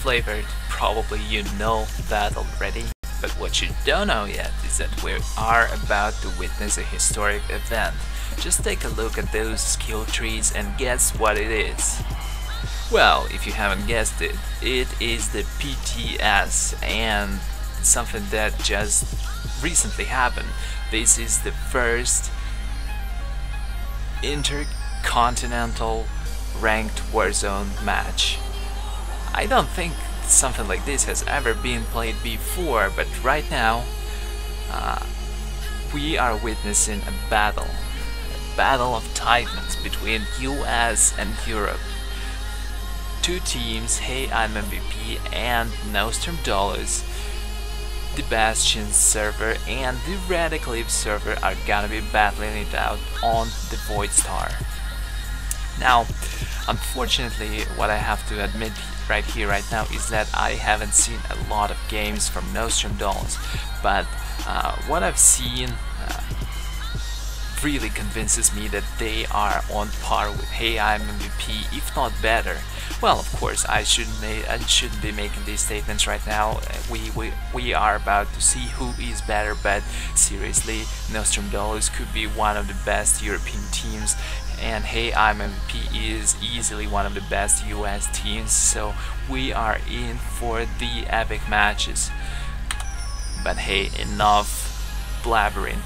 flavored, probably you know that already. But what you don't know yet is that we are about to witness a historic event. Just take a look at those skill trees and guess what it is. Well, if you haven't guessed it, it is the PTS, and something that just recently happened. This is the first intercontinental ranked Warzone match. I don't think something like this has ever been played before, but right now we are witnessing a battle of titans between US and Europe. Two teams, Hey I'm MVP and Nostrum Dolus, the Bastion server and the Red Eclipse server are gonna be battling it out on the Voidstar. Now, unfortunately, what I have to admit right here, right now, is that I haven't seen a lot of games from Nostrum Dolus, but what I've seen really convinces me that they are on par with Hey I'm MVP, if not better. Well, of course, I shouldn't be making these statements right now. We are about to see who is better, but seriously, Nostrum Dolus could be one of the best European teams, and Hey I'm MVP is easily one of the best US teams, so we are in for the epic matches. But hey, enough blabbering.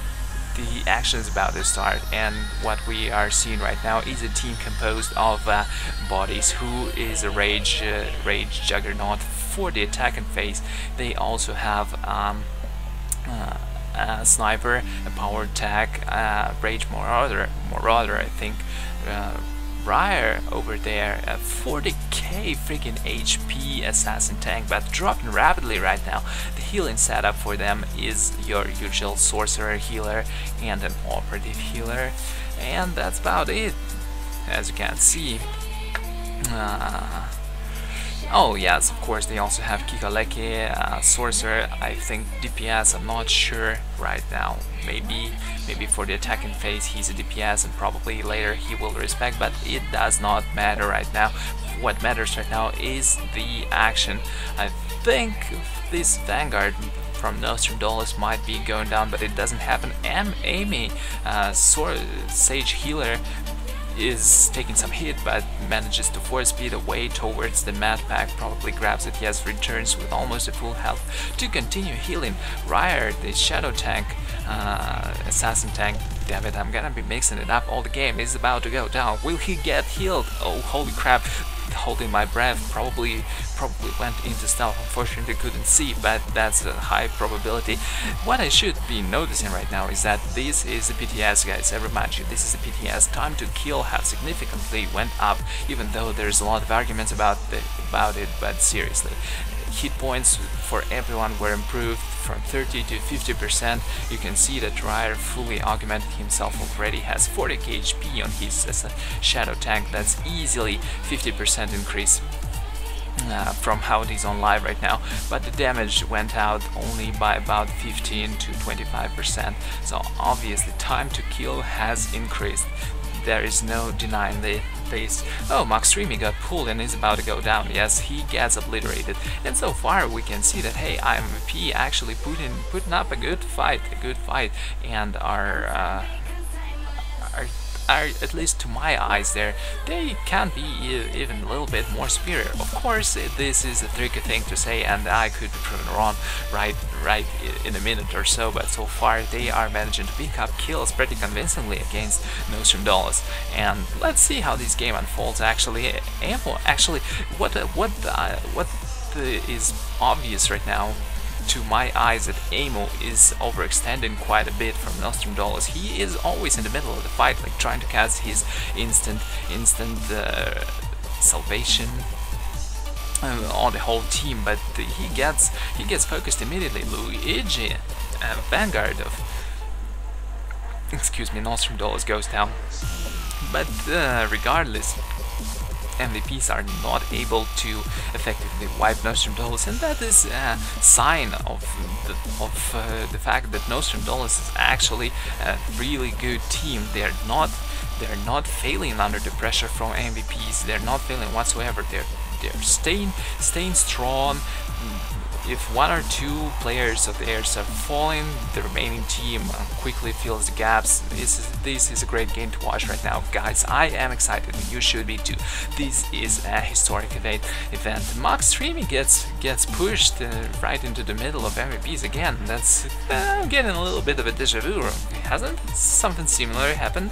The action is about to start, and what we are seeing right now is a team composed of bodies who is a rage juggernaut for the attacking phase. They also have a sniper, a power attack, rage marauder I think, Ryer over there, a 40k freaking HP assassin tank, but dropping rapidly right now. The healing setup for them is your usual sorcerer healer and an operative healer, and that's about it, as you can see. Oh yes, of course they also have Kikaleke, sorcerer, I think DPS, I'm not sure right now. Maybe for the attacking phase he's a DPS and probably later he will respect, but it does not matter right now. What matters right now is the action. I think this Vanguard from Nostrum Dolus might be going down, but it doesn't happen. Amy, Sage healer, is taking some hit but manages to force speed away towards the mad pack, probably grabs it, yes, returns with almost a full health to continue healing. Ryer, the shadow tank, assassin tank, damn it, I'm gonna be mixing it up, all the game is about to go down. Will he get healed? Oh holy crap, holding my breath, probably went into stealth, unfortunately couldn't see, but that's a high probability. What I should be noticing right now is that this is the PTS, guys, I remind you, this is the PTS. Time to kill has significantly went up, even though there's a lot of arguments about it, but seriously, hit points for everyone were improved from 30 to 50%. You can see that Ryer fully augmented himself already, has 40k HP on his shadow tank. That's easily 50% increase from how it is on live right now, but the damage went out only by about 15 to 25%, so obviously time to kill has increased. There is no denying this. Oh, Maxtreme got pulled and is about to go down. Yes, he gets obliterated. And so far we can see that Hey I'm MVP actually putting up a good fight, and are at least to my eyes there, they can be even a little bit more superior. Of course, this is a tricky thing to say, and I could be proven wrong right in a minute or so, but so far they are managing to pick up kills pretty convincingly against Nostrum Dolus. And let's see how this game unfolds. Actually, what is obvious right now to my eyes, that Amo is overextending quite a bit from Nostrum Dolus. He is always in the middle of the fight, like trying to cast his instant salvation on the whole team, but he gets focused immediately. Luigi, Vanguard of, excuse me, Nostrum Dolus goes down, but regardless, MVPs are not able to effectively wipe Nostrum Dolus, and that is a sign of the fact that Nostrum Dolus is actually a really good team. They're not failing under the pressure from MVPs. They're not failing whatsoever. they're staying strong. If one or two players of theirs are falling, the remaining team quickly fills the gaps. This is a great game to watch right now, guys. I am excited, and you should be too. This is a historic event. Mock streaming gets pushed right into the middle of MVPs again. That's I'm getting a little bit of a deja vu. Hasn't something similar happened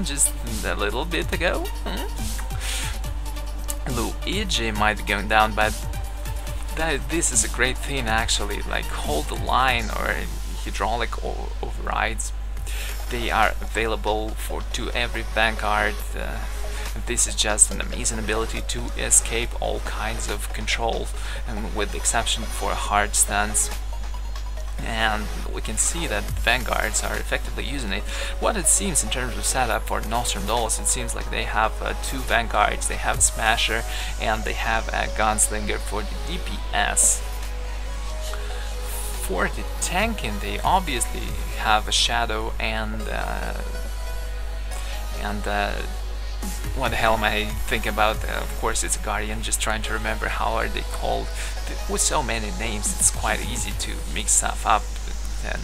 just a little bit ago? Luigi might be going down, but this is a great thing actually, like hold the line or hydraulic overrides. They are available to every Vanguard. This is just an amazing ability to escape all kinds of control, and with the exception for hard stance. And we can see that Vanguards are effectively using it. What it seems in terms of setup for Nostrum Dolus, it seems like they have two Vanguards, they have a Smasher, and they have a Gunslinger for the DPS. For the tanking, they obviously have a Shadow and what the hell am I thinking about? Of course it's a Guardian, just trying to remember how are they called. With so many names it's quite easy to mix stuff up, and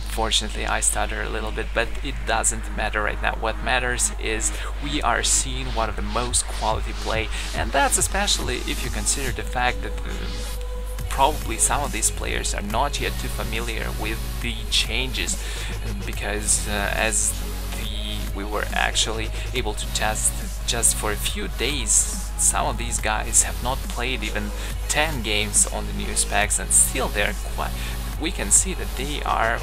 unfortunately I stutter a little bit, but it doesn't matter right now. What matters is we are seeing one of the most quality play, and that's especially if you consider the fact that probably some of these players are not yet too familiar with the changes, because as we were actually able to test just for a few days, some of these guys have not played even 10 games on the new specs, and still they're quite, we can see that they are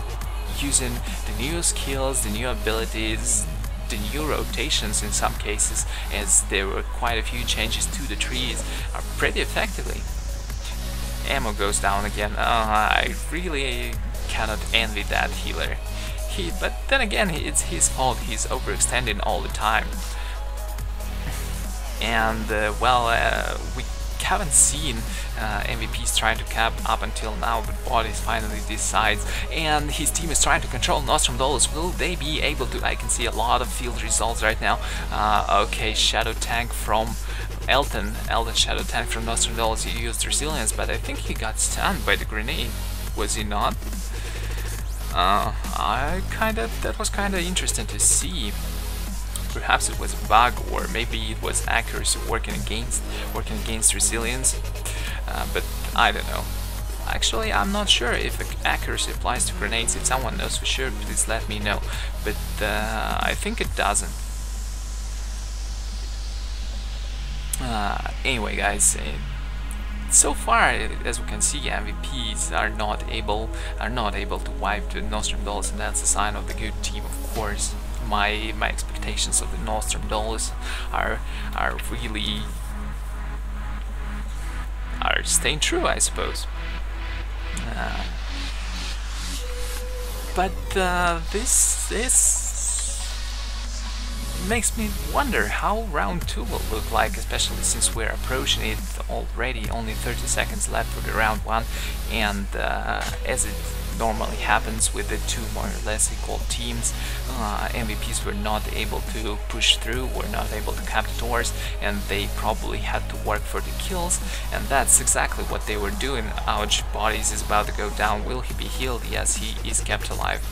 using the new skills, the new abilities, the new rotations in some cases, as there were quite a few changes to the trees, are pretty effectively. Ammo goes down again. I really cannot envy that healer. But then again, it's his fault, he's overextending all the time. And we haven't seen MVPs trying to cap up until now, but Bodies finally decides, and his team is trying to control Nostrum Dolus. Will they be able to? I can see a lot of field results right now. Okay, Shadow Tank from Elton Shadow Tank from Nostrum Dolus. He used Resilience, but I think he got stunned by the grenade. Was he not? That was kinda interesting to see. Perhaps it was a bug, or maybe it was accuracy working against resilience, but I don't know. Actually, I'm not sure if accuracy applies to grenades. If someone knows for sure, please let me know. But I think it doesn't. Anyway, guys. So far, as we can see, MVPs are not able to wipe the Nostrum Dolus, and that's a sign of the good team, of course. My expectations of the Nostrum Dolus are really staying true, I suppose. But this makes me wonder how round 2 will look like, especially since we're approaching it already. Only 30 seconds left for the round 1, and as it normally happens with the two more or less equal teams, MVPs were not able to push through, were not able to cap the doors, and they probably had to work for the kills, and that's exactly what they were doing. Ouch, Bodies is about to go down. Will he be healed? Yes, he is kept alive.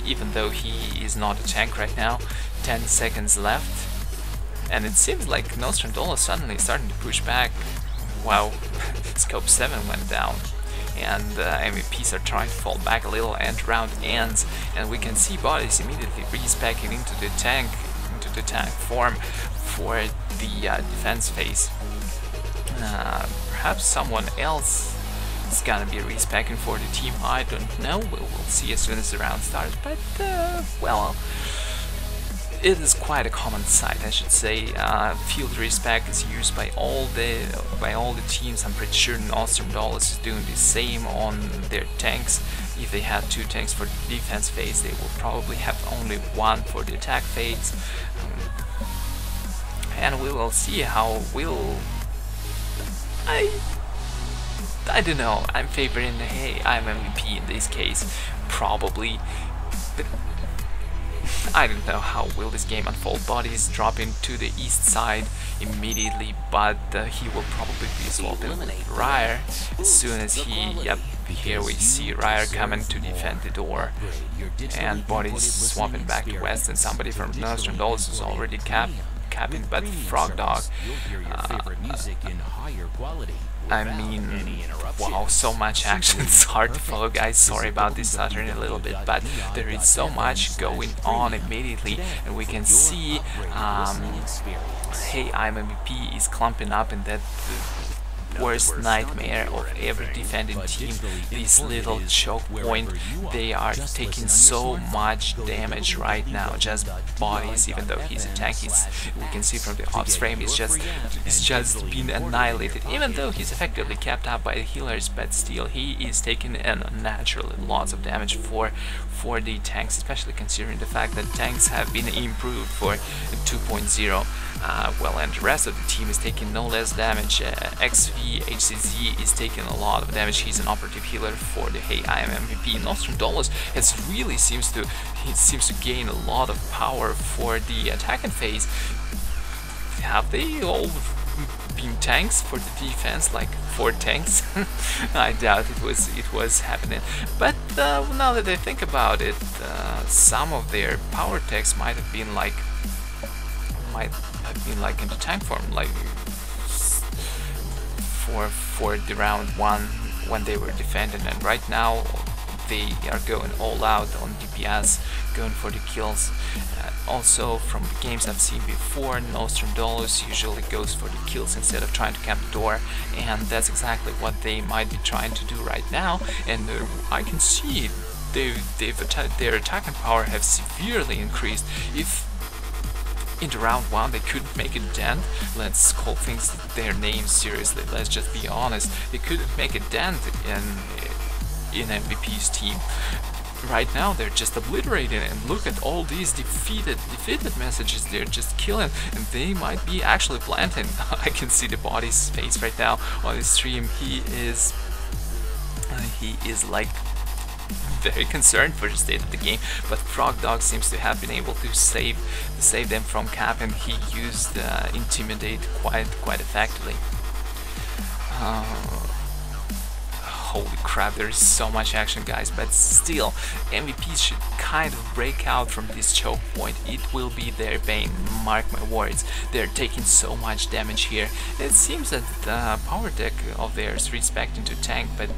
Even though he is not a tank right now. 10 seconds left, and it seems like Nostrum Dolus suddenly starting to push back. Wow, scope 7 went down, and MVPs are trying to fall back a little, and round ends, and we can see Bodies immediately respecking into the tank form for the defense phase. Perhaps someone else is gonna be respecting for the team. I don't know. We'll see as soon as the round starts. But well, it is quite a common sight, I should say. Field respec is used by all the teams. I'm pretty sure Nostrum Dolus is doing the same on their tanks. If they had 2 tanks for the defense phase, they will probably have only 1 for the attack phase. And we will see how I don't know. I'm favoring I'm MVP in this case, probably. But I don't know how will this game unfold. Bodies dropping to the east side immediately, but he will probably be swapping with Ryer as soon as he, yep, here we see Ryer coming to defend the door, and Bodies swapping back to west, and somebody from Nostrum Dolus is already capping, but Frog Dog, I mean, wow, so much action. It's hard to follow, guys. Sorry about this stuttering a little bit, but there is so much going on immediately, and we can see Hey, I'm MVP is clumping up in that worst nightmare of every defending team. This little choke point, they are taking so much damage right now. Just Bodies, even though he's a tank, we can see from the ops frame, it's just been annihilated. Even though he's effectively kept up by the healers, but still he is taking unnaturally lots of damage for the tanks, especially considering the fact that tanks have been improved for 2.0. Well, and the rest of the team is taking no less damage. HCZ is taking a lot of damage. He's an operative healer for the Hey I Am MVP. Nostrum Dolus seems to gain a lot of power for the attacking phase. Have they all been tanks for the defense, like 4 tanks? I doubt it was happening. But now that I think about it, some of their power techs might have been like into tank form, like for the round 1 when they were defending, and right now they are going all out on DPS, going for the kills. Also, from the games I've seen before, Nostrum Dolus usually goes for the kills instead of trying to camp the door, and that's exactly what they might be trying to do right now. And I can see their attacking power have severely increased. If in the round 1 they couldn't make a dent, let's call things their names seriously, let's just be honest, they couldn't make a dent in MVP's team. Right now they're just obliterating, and look at all these defeated messages they're just killing, and they might be actually planting. I can see the Body's face right now on his stream. He is like very concerned for the state of the game, but Frog Dog seems to have been able to save them from cap, and he used Intimidate quite effectively. Holy crap, there is so much action, guys, but still, MVPs should kind of break out from this choke point. It will be their bane, mark my words. They're taking so much damage here. It seems that the power deck of theirs respect into tank, but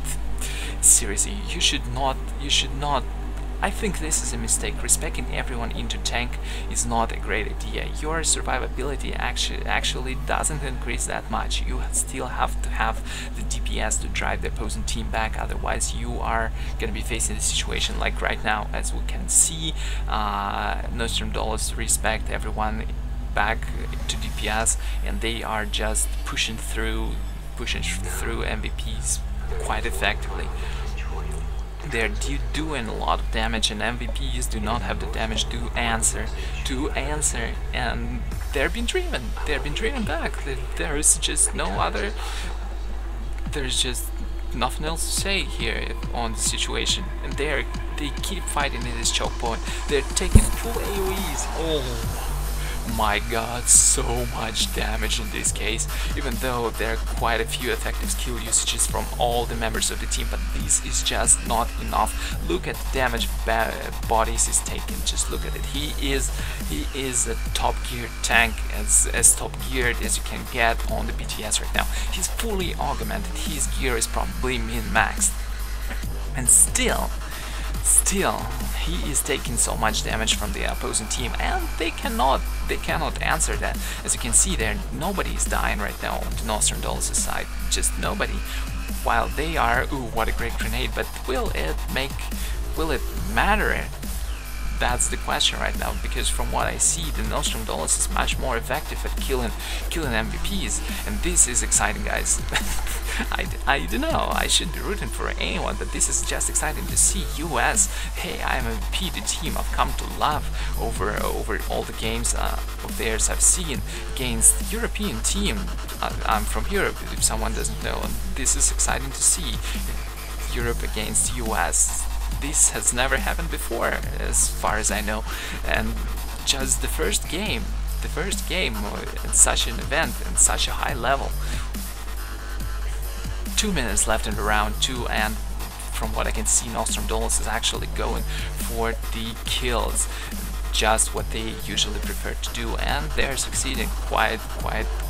seriously, you should not, I think this is a mistake. Respecting everyone into tank is not a great idea. Your survivability actually doesn't increase that much. You still have to have the DPS to drive the opposing team back, otherwise you are gonna be facing a situation like right now. As we can see, Nostrum Dolus respect everyone back to DPS, and they are just pushing through MVPs quite effectively. They're doing a lot of damage, and MVPs do not have the damage to answer, and they're being driven back. There is just no other, there's just nothing else to say here on the situation, and they keep fighting in this choke point. They're taking full AoEs. Oh my god, so much damage in this case, even though there are quite a few effective skill usages from all the members of the team, but this is just not enough. Look at the damage Bodies is taking, just look at it. He is a top geared tank, as top geared as you can get on the PTS right now. He's fully augmented, his gear is probably min-maxed, and still he is taking so much damage from the opposing team, and they cannot answer that. As you can see there, nobody is dying right now on the Nostrum Dolus' side, just nobody, while they are, ooh, what a great grenade, but will it matter? That's the question right now, because from what I see, the Nostrum Dolus is much more effective at killing MVPs, and this is exciting, guys. I don't know, I shouldn't be rooting for anyone, but this is just exciting to see US, Hey I Am MVP, the team I've come to love over all the games of theirs I've seen, against European team. I'm from Europe, if someone doesn't know, and this is exciting to see. Europe against US. This has never happened before, as far as I know, and just the first game in such an event, in such a high level. 2 minutes left in the round 2, and from what I can see, Nostrum Dolus is actually going for the kills, just what they usually prefer to do, and they're succeeding quite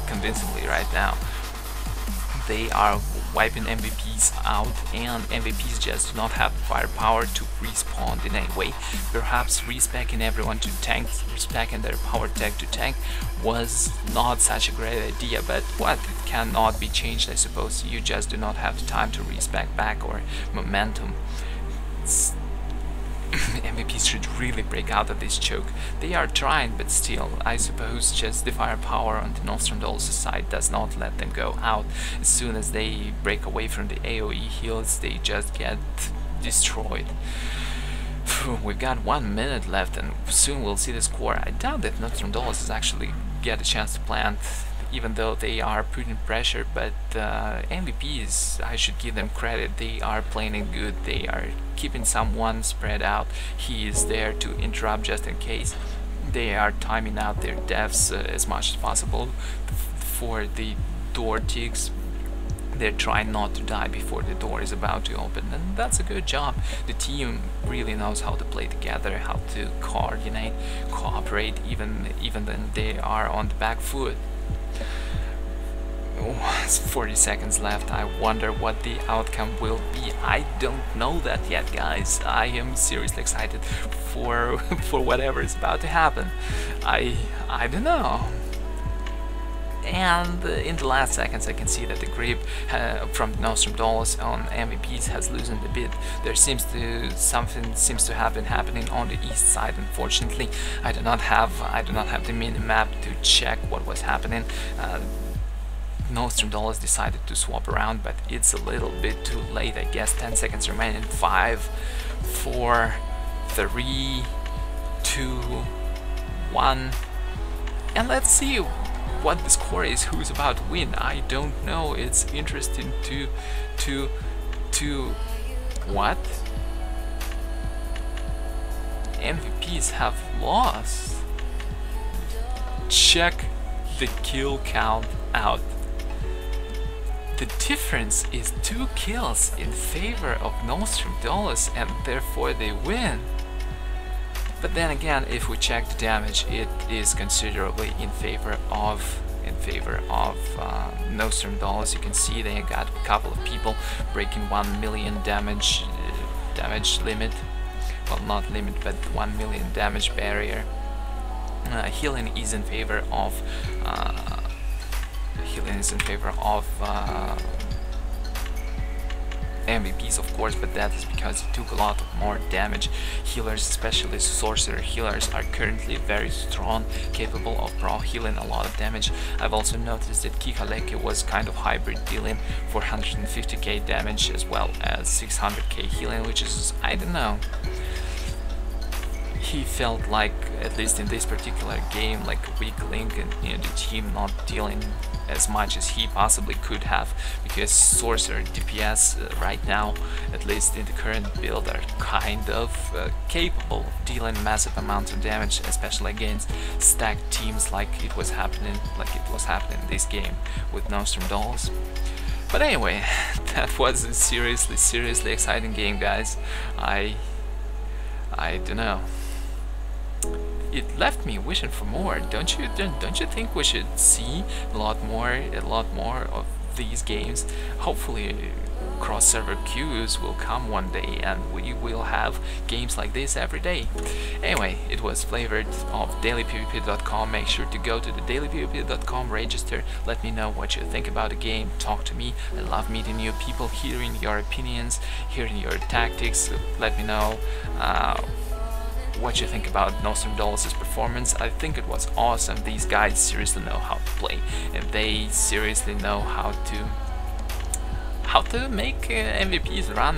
convincingly right now. They are wiping MVPs out, and MVPs just do not have the firepower to respawn in any way. Perhaps respecking everyone to tank, respecting their power tech to tank was not such a great idea, but what, it cannot be changed, I suppose. You just do not have the time to respec back or momentum. MVPs should really break out of this choke. They are trying, but still, I suppose just the firepower on the Nostrum Dolus side does not let them go out. As soon as they break away from the AoE heals, they just get destroyed. We've got 1 minute left, and soon we'll see the score. I doubt that Nostrum Dolus is actually get a chance to plant, even though they are putting pressure, but MVPs, I should give them credit, they are playing it good, they are keeping someone spread out, he is there to interrupt just in case. They are timing out their deaths as much as possible for the door ticks. They're trying not to die before the door is about to open, and that's a good job. The team really knows how to play together, how to coordinate, cooperate, even when they are on the back foot. It's 40 seconds left. I wonder what the outcome will be. I don't know that yet, guys. I am seriously excited for whatever is about to happen. I don't know. And in the last seconds I can see that the grip from Nostrum Dolus on MVPs has loosened a bit. There something seems to have been happening on the east side. Unfortunately, I do not have the mini map to check what was happening. Nostrum Dolus decided to swap around, but it's a little bit too late, I guess. 10 seconds remaining. 5, 4, 3, 2, 1, and let's see what the score is, who's about to win. I don't know. It's interesting to what? MVPs have lost. Check the kill count out. The difference is 2 kills in favor of Nostrum Dolus, and therefore they win. But then again, if we check the damage, it is considerably in favor of Nostrum Dolus. You can see they got a couple of people breaking 1 million damage limit. Well, not limit, but 1 million damage barrier. Healing is in favor of MVPs, of course, but that is because it took a lot more damage. Healers, especially sorcerer healers, are currently very strong, capable of healing a lot of damage. I've also noticed that Kikaleke was kind of hybrid, dealing 450k damage as well as 600k healing, which is, I don't know. He felt like, at least in this particular game, like a weak link in the team, not dealing as much as he possibly could have, because sorcerer DPS right now, at least in the current build, are kind of capable of dealing massive amounts of damage, especially against stacked teams like it was happening in this game with Nostrum Dolus. But anyway, that was a seriously exciting game, guys. I don't know. It left me wishing for more. Don't you think we should see a lot more of these games? Hopefully cross-server queues will come one day and we will have games like this every day. Anyway, it was Flavored of dailypvp.com. Make sure to go to the dailypvp.com, register, let me know what you think about the game, talk to me. I love meeting new people, hearing your opinions, hearing your tactics. Let me know what you think about Nostrum Dolus' performance. I think it was awesome. These guys seriously know how to play, and they seriously know how to make MVPs run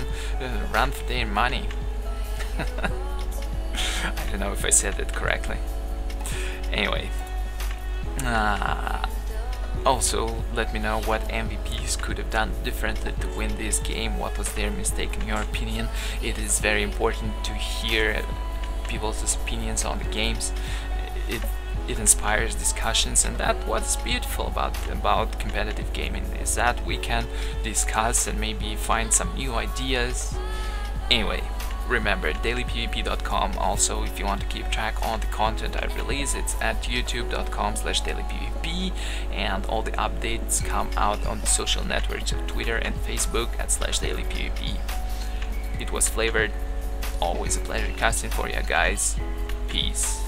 for their money. I don't know if I said it correctly. Anyway, Also, let me know what MVPs could have done differently to win this game. What was their mistake in your opinion? It is very important to hear people's opinions on the games. It inspires discussions, and that's what's beautiful about competitive gaming, is that we can discuss and maybe find some new ideas. Anyway, remember dailypvp.com. Also, if you want to keep track on the content I release, it's at youtube.com/dailypvp, and all the updates come out on the social networks of Twitter and Facebook at /dailypvp. It was Flavored. Always a pleasure casting for you guys. Peace.